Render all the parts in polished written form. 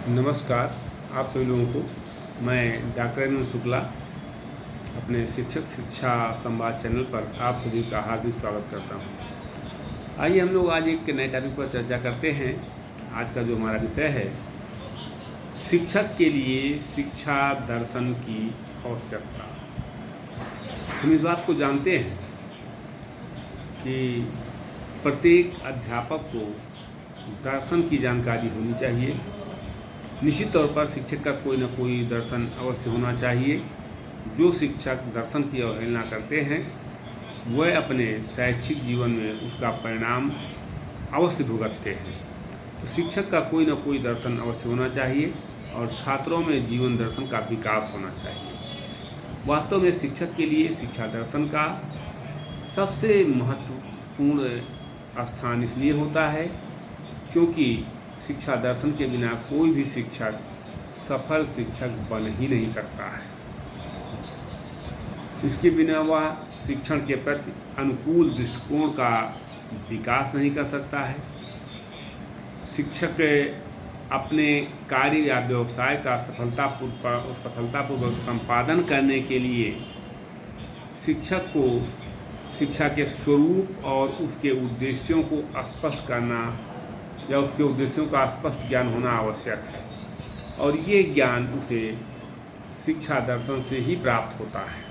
नमस्कार। आप सभी लोगों को मैं डॉक्टर अनिल शुक्ला अपने शिक्षक शिक्षा संवाद चैनल पर आप सभी का हार्दिक स्वागत करता हूं। आइए हम लोग आज एक नए टॉपिक पर चर्चा करते हैं। आज का जो हमारा विषय है, शिक्षक के लिए शिक्षा दर्शन की आवश्यकता। हम इस बात को जानते हैं कि प्रत्येक अध्यापक को दर्शन की जानकारी होनी चाहिए। निश्चित तौर पर शिक्षक का कोई न कोई दर्शन अवश्य होना चाहिए। जो शिक्षक दर्शन की अवहेलना करते हैं वह अपने शैक्षिक जीवन में उसका परिणाम अवश्य भुगतते हैं। तो शिक्षक का कोई न कोई दर्शन अवश्य होना चाहिए और छात्रों में जीवन दर्शन का विकास होना चाहिए। वास्तव में शिक्षक के लिए शिक्षा दर्शन का सबसे महत्वपूर्ण स्थान इसलिए होता है क्योंकि शिक्षा दर्शन के बिना कोई भी शिक्षक सफल शिक्षक बन ही नहीं सकता है। इसके बिना वह शिक्षण के प्रति अनुकूल दृष्टिकोण का विकास नहीं कर सकता है। शिक्षक अपने कार्य या व्यवसाय का सफलतापूर्वक संपादन करने के लिए शिक्षक को शिक्षा के स्वरूप और उसके उद्देश्यों को स्पष्ट करना या उसके उद्देश्यों का स्पष्ट ज्ञान होना आवश्यक है और ये ज्ञान उसे शिक्षा दर्शन से ही प्राप्त होता है।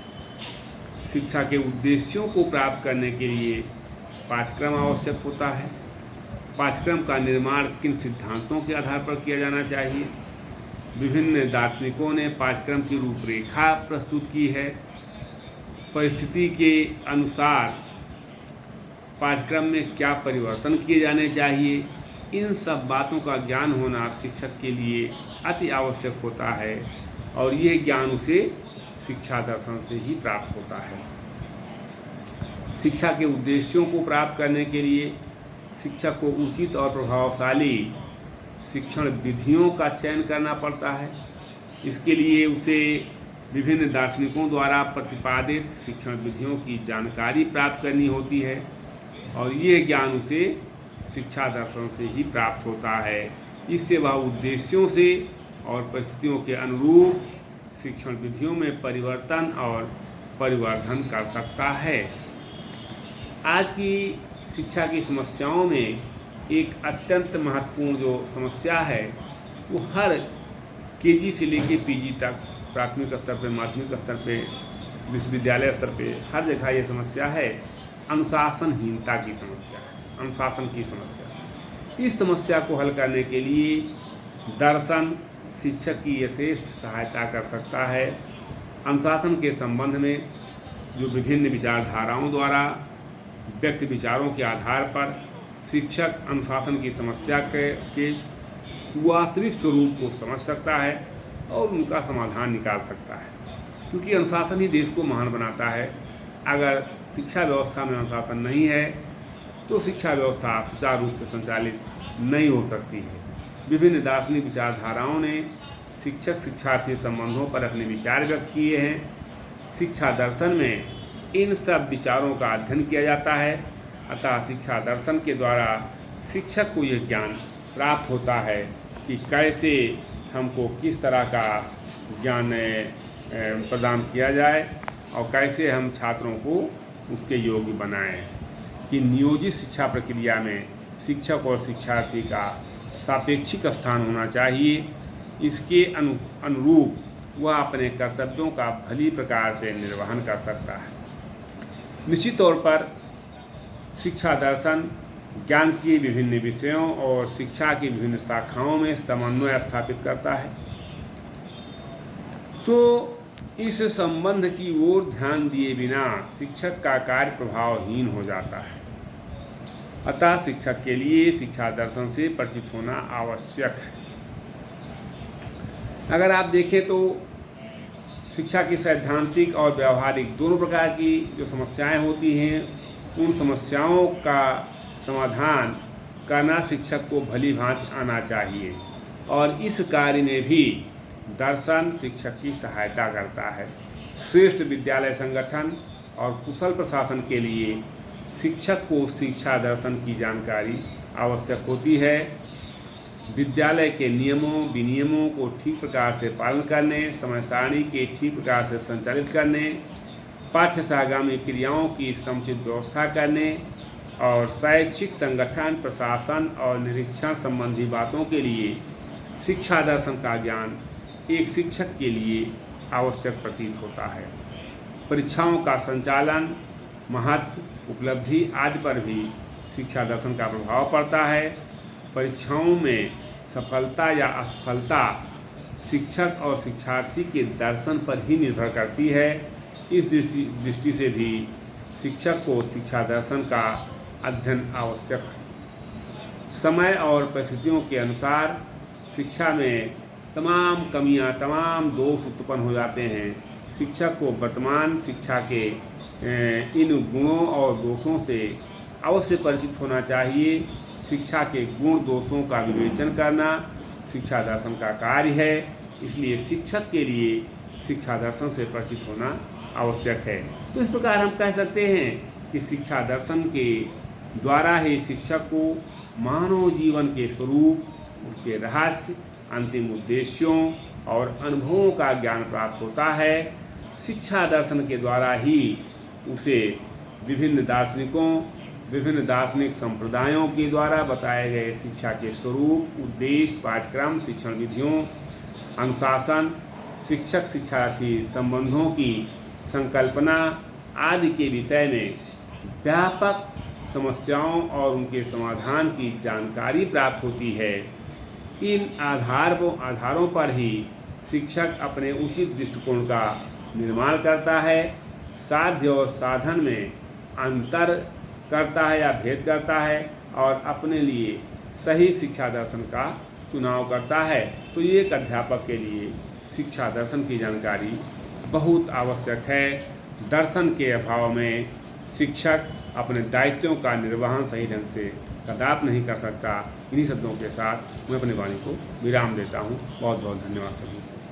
शिक्षा के उद्देश्यों को प्राप्त करने के लिए पाठ्यक्रम आवश्यक होता है। पाठ्यक्रम का निर्माण किन सिद्धांतों के आधार पर किया जाना चाहिए। विभिन्न दार्शनिकों ने पाठ्यक्रम की रूपरेखा प्रस्तुत की है। परिस्थिति के अनुसार पाठ्यक्रम में क्या परिवर्तन किए जाने चाहिए, इन सब बातों का ज्ञान होना शिक्षक के लिए अति आवश्यक होता है और यह ज्ञान उसे शिक्षा दर्शन से ही प्राप्त होता है। शिक्षा के उद्देश्यों को प्राप्त करने के लिए शिक्षक को उचित और प्रभावशाली शिक्षण विधियों का चयन करना पड़ता है। इसके लिए उसे विभिन्न दार्शनिकों द्वारा प्रतिपादित शिक्षण विधियों की जानकारी प्राप्त करनी होती है और ये ज्ञान उसे शिक्षा दर्शन से ही प्राप्त होता है। इससे वह उद्देश्यों से और परिस्थितियों के अनुरूप शिक्षण विधियों में परिवर्तन और परिवर्धन कर सकता है। आज की शिक्षा की समस्याओं में एक अत्यंत महत्वपूर्ण जो समस्या है वो हर केजी से लेकर पीजी तक, प्राथमिक स्तर पर, माध्यमिक स्तर पे, विश्वविद्यालय स्तर पे हर जगह ये समस्या है, अनुशासनहीनता की समस्या है, अनुशासन की समस्या। इस समस्या को हल करने के लिए दर्शन शिक्षक की यथेष्ट सहायता कर सकता है। अनुशासन के संबंध में जो विभिन्न विचारधाराओं द्वारा व्यक्त विचारों के आधार पर शिक्षक अनुशासन की समस्या के वास्तविक स्वरूप को समझ सकता है और उनका समाधान निकाल सकता है, क्योंकि अनुशासन ही देश को महान बनाता है। अगर शिक्षा व्यवस्था में अनुशासन नहीं है तो शिक्षा व्यवस्था सुचारू रूप से संचालित नहीं हो सकती है। विभिन्न दार्शनिक विचारधाराओं ने शिक्षक शिक्षार्थी संबंधों पर अपने विचार व्यक्त किए हैं। शिक्षा दर्शन में इन सब विचारों का अध्ययन किया जाता है। अतः शिक्षा दर्शन के द्वारा शिक्षक को यह ज्ञान प्राप्त होता है कि कैसे हमको किस तरह का ज्ञान प्रदान किया जाए और कैसे हम छात्रों को उसके योग्य बनाएं। कि नियोजित शिक्षा प्रक्रिया में शिक्षक और शिक्षार्थी का सापेक्षिक स्थान होना चाहिए। इसके अनुरूप वह अपने कर्तव्यों का भली प्रकार से निर्वहन कर सकता है। निश्चित तौर पर शिक्षा दर्शन ज्ञान के विभिन्न विषयों और शिक्षा की विभिन्न शाखाओं में समन्वय स्थापित करता है। तो इस संबंध की ओर ध्यान दिए बिना शिक्षक का कार्य प्रभावहीन हो जाता है। अतः शिक्षक के लिए शिक्षा दर्शन से परिचित होना आवश्यक है। अगर आप देखें तो शिक्षा की सैद्धांतिक और व्यवहारिक दोनों प्रकार की जो समस्याएं होती हैं, उन समस्याओं का समाधान करना शिक्षक को भली भांति आना चाहिए और इस कार्य में भी दर्शन शिक्षक की सहायता करता है। श्रेष्ठ विद्यालय संगठन और कुशल प्रशासन के लिए शिक्षक को शिक्षा दर्शन की जानकारी आवश्यक होती है। विद्यालय के नियमों विनियमों को ठीक प्रकार से पालन करने, समय सारणी के ठीक प्रकार से संचालित करने, पाठ्य सहगामी क्रियाओं की समुचित व्यवस्था करने और शैक्षिक संगठन, प्रशासन और निरीक्षण संबंधी बातों के लिए शिक्षा दर्शन का ज्ञान एक शिक्षक के लिए आवश्यक प्रतीत होता है। परीक्षाओं का संचालन, महत्व, उपलब्धि आदि पर भी शिक्षा दर्शन का प्रभाव पड़ता है। परीक्षाओं में सफलता या असफलता शिक्षक और शिक्षार्थी के दर्शन पर ही निर्भर करती है। इस दृष्टि से भी शिक्षक को शिक्षा दर्शन का अध्ययन आवश्यक है। समय और परिस्थितियों के अनुसार शिक्षा में तमाम कमियां, तमाम दोष उत्पन्न हो जाते हैं। शिक्षक को वर्तमान शिक्षा के इन गुणों और दोषों से अवश्य परिचित होना चाहिए। शिक्षा के गुण दोषों का विवेचन करना शिक्षा दर्शन का कार्य है। इसलिए शिक्षक के लिए शिक्षा दर्शन से परिचित होना आवश्यक है। तो इस प्रकार हम कह सकते हैं कि शिक्षा दर्शन के द्वारा ही शिक्षक को मानव जीवन के स्वरूप, उसके रहस्य, अंतिम उद्देश्यों और अनुभवों का ज्ञान प्राप्त होता है। शिक्षा दर्शन के द्वारा ही उसे विभिन्न दार्शनिकों, विभिन्न दार्शनिक संप्रदायों के द्वारा बताए गए शिक्षा के स्वरूप, उद्देश्य, पाठ्यक्रम, शिक्षण विधियों, अनुशासन, शिक्षक शिक्षार्थी संबंधों की संकल्पना आदि के विषय में व्यापक समस्याओं और उनके समाधान की जानकारी प्राप्त होती है। इन आधारों पर ही शिक्षक अपने उचित दृष्टिकोण का निर्माण करता है, साध्य और साधन में अंतर करता है या भेद करता है और अपने लिए सही शिक्षा दर्शन का चुनाव करता है। तो ये एक अध्यापक के लिए शिक्षा दर्शन की जानकारी बहुत आवश्यक है। दर्शन के अभाव में शिक्षक अपने दायित्वों का निर्वहन सही ढंग से कदापि नहीं कर सकता। इन्हीं शब्दों के साथ मैं अपनी वाणी को विराम देता हूँ। बहुत बहुत धन्यवाद सभी को।